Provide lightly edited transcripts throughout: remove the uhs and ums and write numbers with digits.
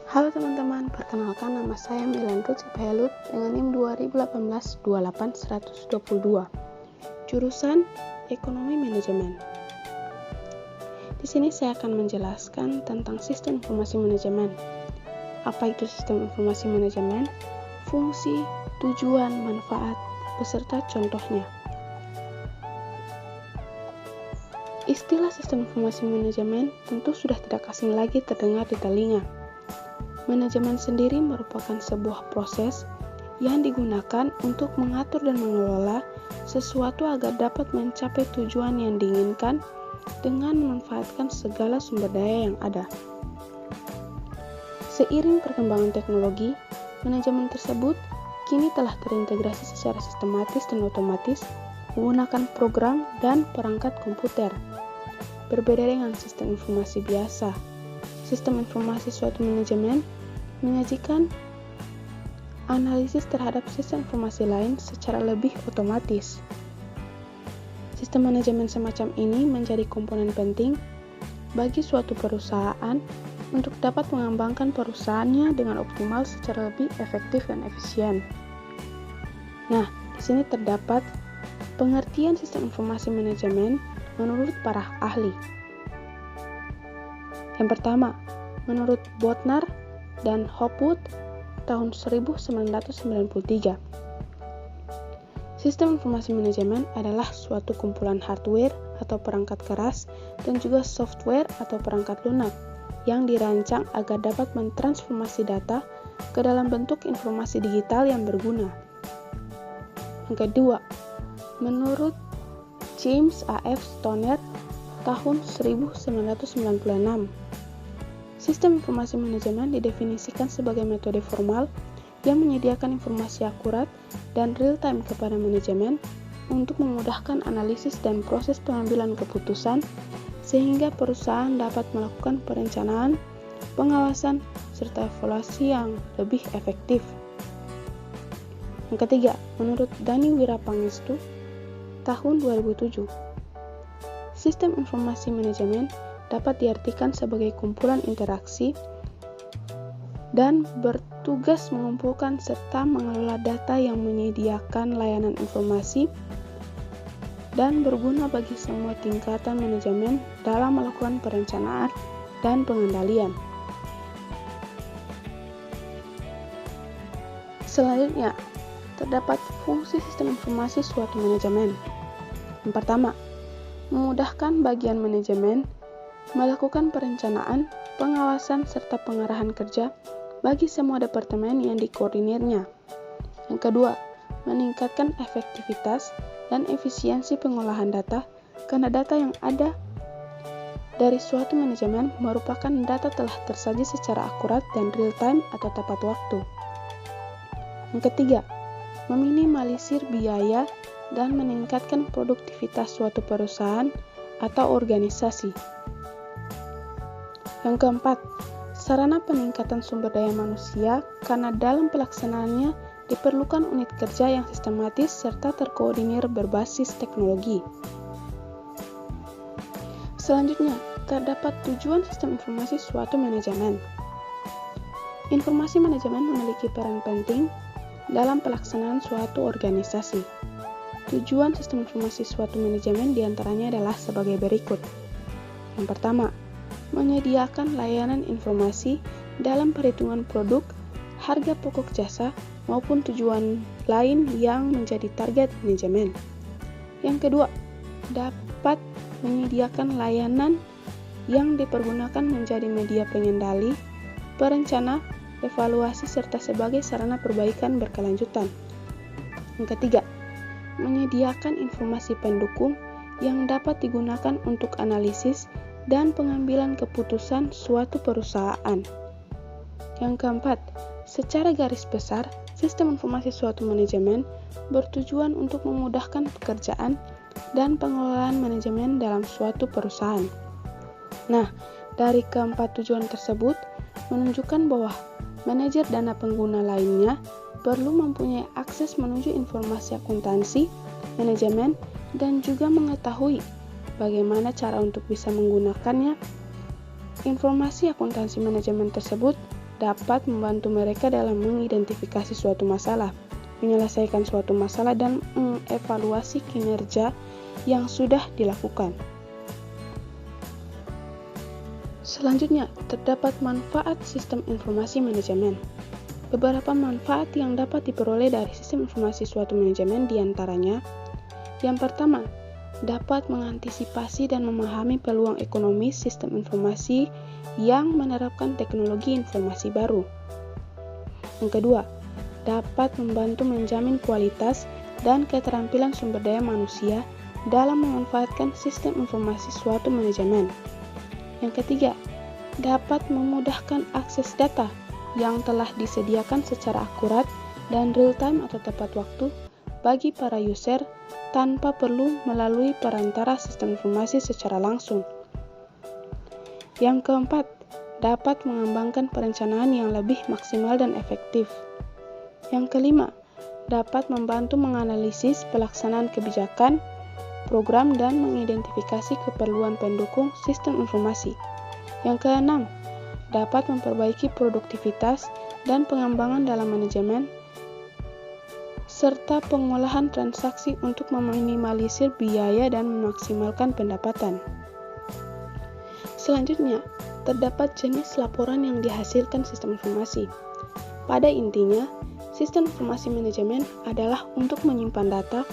Halo teman-teman, perkenalkan nama saya Milan Ruth Cipahelut dengan NIM 2018-28122. Jurusan Ekonomi Manajemen. Di sini saya akan menjelaskan tentang sistem informasi manajemen. Apa itu sistem informasi manajemen? Fungsi, tujuan, manfaat, beserta contohnya. Istilah sistem informasi manajemen tentu sudah tidak asing lagi terdengar di telinga. Manajemen sendiri merupakan sebuah proses yang digunakan untuk mengatur dan mengelola sesuatu agar dapat mencapai tujuan yang diinginkan dengan memanfaatkan segala sumber daya yang ada. Seiring perkembangan teknologi, manajemen tersebut kini telah terintegrasi secara sistematis dan otomatis menggunakan program dan perangkat komputer. Berbeda dengan sistem informasi biasa, sistem informasi suatu manajemen menyajikan analisis terhadap sistem informasi lain secara lebih otomatis. Sistem manajemen semacam ini menjadi komponen penting bagi suatu perusahaan untuk dapat mengembangkan perusahaannya dengan optimal secara lebih efektif dan efisien. Nah, di sini terdapat pengertian sistem informasi manajemen menurut para ahli. Yang pertama, menurut Bontnar dan Hopwood tahun 1993. Sistem informasi manajemen adalah suatu kumpulan hardware atau perangkat keras dan juga software atau perangkat lunak yang dirancang agar dapat mentransformasi data ke dalam bentuk informasi digital yang berguna. Yang kedua, menurut James A.F. Stoner tahun 1996, sistem informasi manajemen didefinisikan sebagai metode formal yang menyediakan informasi akurat dan real-time kepada manajemen untuk memudahkan analisis dan proses pengambilan keputusan sehingga perusahaan dapat melakukan perencanaan, pengawasan, serta evaluasi yang lebih efektif. Yang ketiga, menurut Dani Wirapangestu tahun 2007, sistem informasi manajemen dapat diartikan sebagai kumpulan interaksi dan bertugas mengumpulkan serta mengelola data yang menyediakan layanan informasi dan berguna bagi semua tingkatan manajemen dalam melakukan perencanaan dan pengendalian. Selanjutnya, terdapat fungsi sistem informasi suatu manajemen. Yang pertama, memudahkan bagian manajemen melakukan perencanaan, pengawasan, serta pengarahan kerja bagi semua departemen yang dikoordinirnya. Yang kedua, meningkatkan efektivitas dan efisiensi pengolahan data karena data yang ada dari suatu manajemen merupakan data telah tersaji secara akurat dan real-time atau tepat waktu. Yang ketiga, meminimalisir biaya dan meningkatkan produktivitas suatu perusahaan atau organisasi. Yang keempat, sarana peningkatan sumber daya manusia karena dalam pelaksanaannya diperlukan unit kerja yang sistematis serta terkoordinir berbasis teknologi. Selanjutnya, terdapat tujuan sistem informasi suatu manajemen. Informasi manajemen memiliki peran penting dalam pelaksanaan suatu organisasi. Tujuan sistem informasi suatu manajemen diantaranya adalah sebagai berikut. Yang pertama, menyediakan layanan informasi dalam perhitungan produk, harga pokok jasa, maupun tujuan lain yang menjadi target manajemen. Yang kedua, dapat menyediakan layanan yang dipergunakan menjadi media pengendali, perencana, evaluasi, serta sebagai sarana perbaikan berkelanjutan. Yang ketiga, menyediakan informasi pendukung yang dapat digunakan untuk analisis dan pengambilan keputusan suatu perusahaan. Yang keempat, secara garis besar, sistem informasi suatu manajemen bertujuan untuk memudahkan pekerjaan dan pengelolaan manajemen dalam suatu perusahaan. Nah, dari keempat tujuan tersebut menunjukkan bahwa manajer dana pengguna lainnya perlu mempunyai akses menuju informasi akuntansi, manajemen, dan juga mengetahui bagaimana cara untuk bisa menggunakannya. Informasi akuntansi manajemen tersebut dapat membantu mereka dalam mengidentifikasi suatu masalah, menyelesaikan suatu masalah, dan mengevaluasi kinerja yang sudah dilakukan. Selanjutnya, terdapat manfaat sistem informasi manajemen. Beberapa manfaat yang dapat diperoleh dari sistem informasi suatu manajemen diantaranya: yang pertama, dapat mengantisipasi dan memahami peluang ekonomi sistem informasi yang menerapkan teknologi informasi baru. Yang kedua, dapat membantu menjamin kualitas dan keterampilan sumber daya manusia dalam memanfaatkan sistem informasi suatu manajemen. Yang ketiga, dapat memudahkan akses data yang telah disediakan secara akurat dan real-time atau tepat waktu bagi para user tanpa perlu melalui perantara sistem informasi secara langsung. Yang keempat, dapat mengembangkan perencanaan yang lebih maksimal dan efektif. Yang kelima, dapat membantu menganalisis pelaksanaan kebijakan, program, dan mengidentifikasi keperluan pendukung sistem informasi. Yang keenam, dapat memperbaiki produktivitas dan pengembangan dalam manajemen, serta pengolahan transaksi untuk meminimalisir biaya dan memaksimalkan pendapatan. Selanjutnya, terdapat jenis laporan yang dihasilkan sistem informasi. Pada intinya, sistem informasi manajemen adalah untuk menyimpan data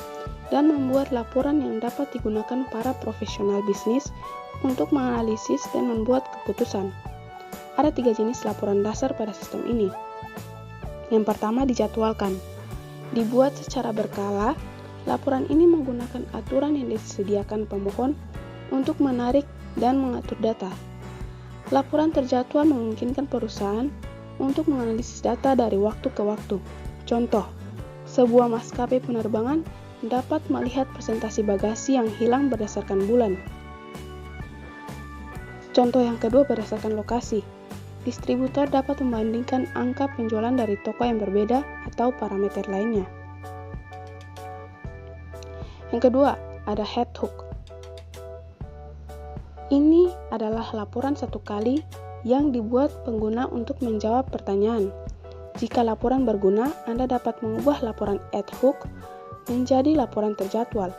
dan membuat laporan yang dapat digunakan para profesional bisnis untuk menganalisis dan membuat keputusan. Ada 3 jenis laporan dasar pada sistem ini. Yang pertama, dijadwalkan. Dibuat secara berkala, laporan ini menggunakan aturan yang disediakan pemohon untuk menarik dan mengatur data. Laporan terjadwal memungkinkan perusahaan untuk menganalisis data dari waktu ke waktu. Contoh, sebuah maskapai penerbangan dapat melihat presentasi bagasi yang hilang berdasarkan bulan. Contoh yang kedua berdasarkan lokasi. Distributor dapat membandingkan angka penjualan dari toko yang berbeda atau parameter lainnya. Yang kedua, ada head hook. Ini adalah laporan satu kali yang dibuat pengguna untuk menjawab pertanyaan. Jika laporan berguna, Anda dapat mengubah laporan ad hoc menjadi laporan terjadwal.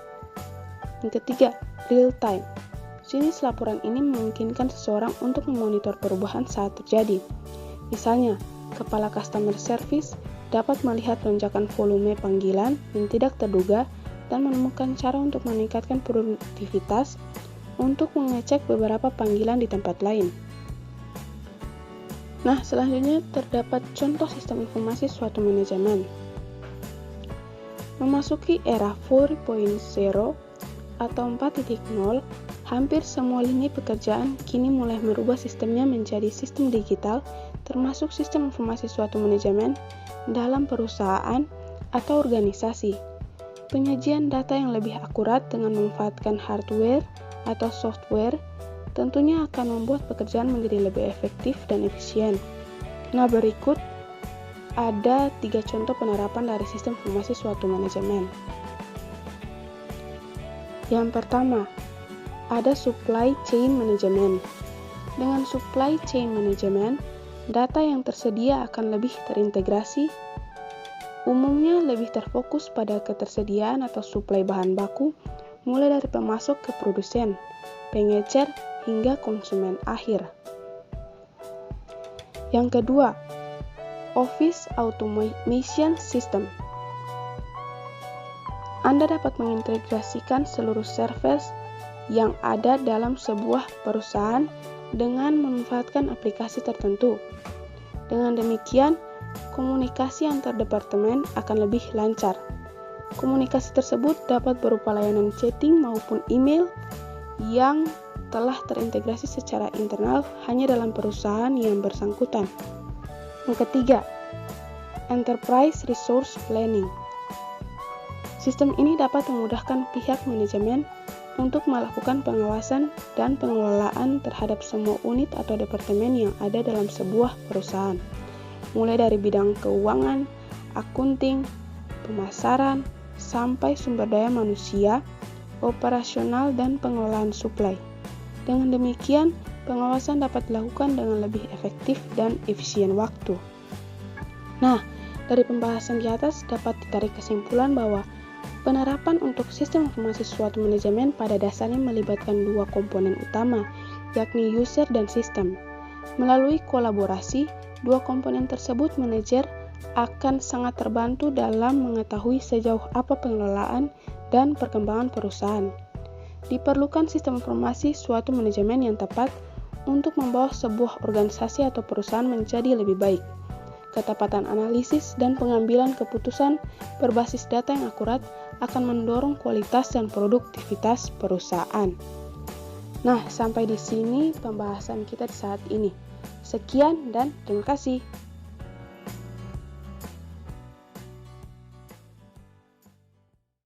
Yang ketiga, real time. Jenis laporan ini memungkinkan seseorang untuk memonitor perubahan saat terjadi. Misalnya, kepala customer service dapat melihat lonjakan volume panggilan yang tidak terduga dan menemukan cara untuk meningkatkan produktivitas untuk mengecek beberapa panggilan di tempat lain. Nah, selanjutnya terdapat contoh sistem informasi suatu manajemen. Memasuki era 4.0 atau 4.0, hampir semua lini pekerjaan kini mulai merubah sistemnya menjadi sistem digital, termasuk sistem informasi suatu manajemen dalam perusahaan atau organisasi. Penyajian data yang lebih akurat dengan memanfaatkan hardware atau software tentunya akan membuat pekerjaan menjadi lebih efektif dan efisien. Nah, berikut ada 3 contoh penerapan dari sistem informasi suatu manajemen. Yang pertama, ada supply chain management. Dengan supply chain management, data yang tersedia akan lebih terintegrasi, umumnya lebih terfokus pada ketersediaan atau suplai bahan baku, mulai dari pemasok ke produsen, pengecer, hingga konsumen akhir. Yang kedua, Office Automation System. Anda dapat mengintegrasikan seluruh server yang ada dalam sebuah perusahaan dengan memanfaatkan aplikasi tertentu. Dengan demikian, komunikasi antar departemen akan lebih lancar. Komunikasi tersebut dapat berupa layanan chatting maupun email yang telah terintegrasi secara internal hanya dalam perusahaan yang bersangkutan. Yang ketiga, Enterprise Resource Planning. Sistem ini dapat memudahkan pihak manajemen untuk melakukan pengawasan dan pengelolaan terhadap semua unit atau departemen yang ada dalam sebuah perusahaan, mulai dari bidang keuangan, akunting, pemasaran, sampai sumber daya manusia, operasional, dan pengelolaan suplai. Dengan demikian, pengawasan dapat dilakukan dengan lebih efektif dan efisien waktu. Nah, dari pembahasan di atas dapat ditarik kesimpulan bahwa penerapan untuk sistem informasi suatu manajemen pada dasarnya melibatkan dua komponen utama, yakni user dan sistem. Melalui kolaborasi, dua komponen tersebut manajer akan sangat terbantu dalam mengetahui sejauh apa pengelolaan dan perkembangan perusahaan. Diperlukan sistem informasi suatu manajemen yang tepat untuk membawa sebuah organisasi atau perusahaan menjadi lebih baik. Ketepatan analisis dan pengambilan keputusan berbasis data yang akurat akan mendorong kualitas dan produktivitas perusahaan. Nah, sampai di sini pembahasan kita di saat ini. Sekian dan terima kasih.